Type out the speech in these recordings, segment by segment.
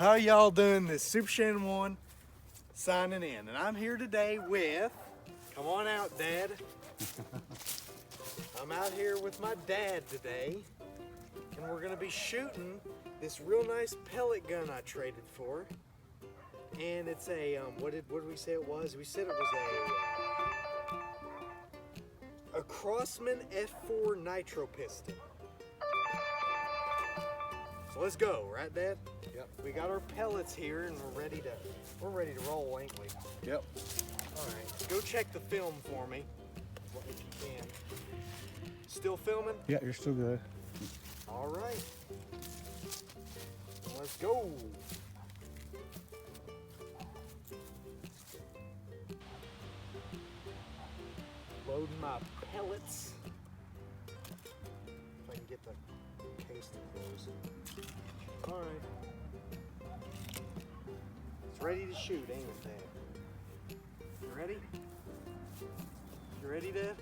How y'all doing? This SS1 signing in, and I'm here today with, come on out, Dad. I'm out here with my dad today, and we're gonna be shooting this real nice pellet gun I traded for. And it's a, what did we say it was? We said it was a Crossman F4 nitro piston. So let's go, right, Dad? Yep. We got our pellets here, and we're ready to roll, ain't we? Yep. All right, go check the film for me, if you can. Still filming? Yeah, you're still good. All right. Let's go. Loading my pellets. If I can get the case to close. All right. It's ready to shoot, ain't it, Dad? You ready? You ready, Dad?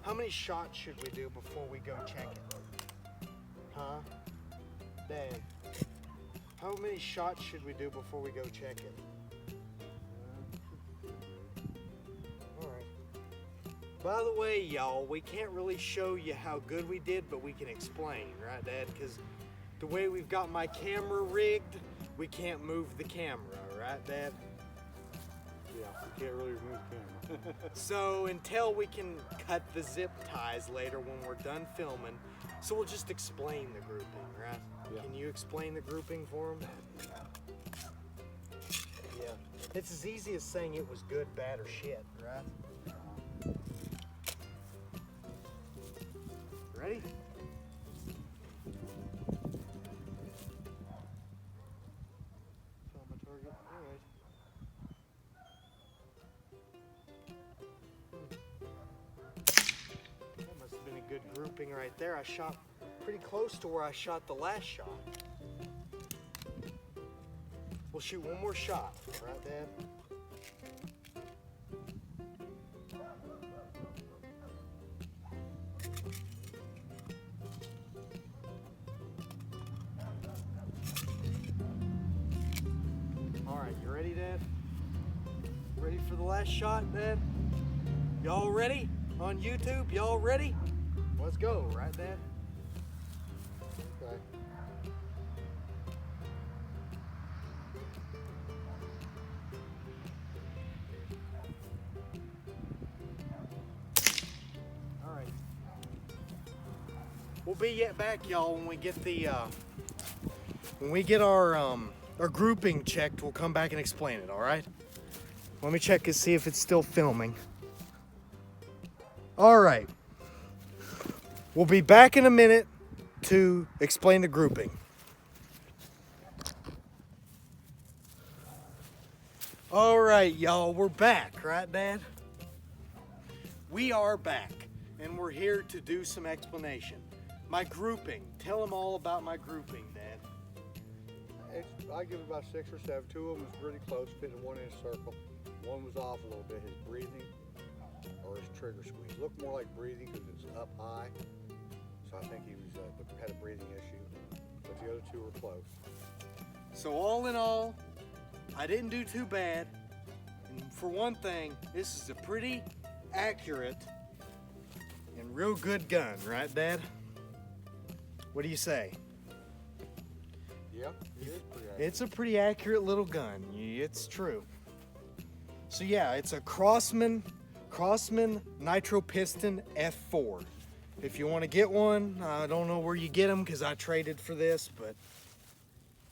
How many shots should we do before we go check it? Huh? Dad, how many shots should we do before we go check it? Alright. By the way, y'all, we can't really show you how good we did, but we can explain, right, Dad? Because the way we've got my camera rigged, we can't move the camera, right, Dad? Yeah, you can't really remove the camera. So until we can cut the zip ties later when we're done filming, so we'll just explain the grouping, right? Yeah. Can you explain the grouping for them? Yeah. It's as easy as saying it was good, bad, or shit, right? Ready? Found my target. All right. Good grouping right there. I shot pretty close to where I shot the last shot. We'll shoot one more shot, right, Dad? All right, you ready, Dad? Ready for the last shot, Dad? Y'all ready? On YouTube, y'all ready? Let's go, right, Dad? Okay. All right. We'll be back, y'all, when we get the our grouping checked. We'll come back and explain it. All right. Let me check and see if it's still filming. All right. We'll be back in a minute to explain the grouping. All right, y'all, we're back, right, Dad? We are back, and we're here to do some explanation. My grouping. Tell them all about my grouping, Dad. I give it about 6 or 7. 2 of them was really close, fit in a 1-inch circle. One was off a little bit. His breathing or his trigger squeeze looked more like breathing because it's up high. So I think he was had a breathing issue, but the other 2 were close. So all in all, I didn't do too bad. And for one thing, this is a pretty accurate and real good gun, right, Dad? What do you say? Yep, it is pretty accurate. It's a pretty accurate little gun. It's true. So yeah, it's a Crossman Nitro Piston F4. If you want to get one, I don't know where you get them because I traded for this, but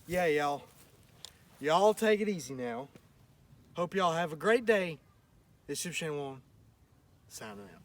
yeah, y'all take it easy now. Hope y'all have a great day. This is SS1 signing out.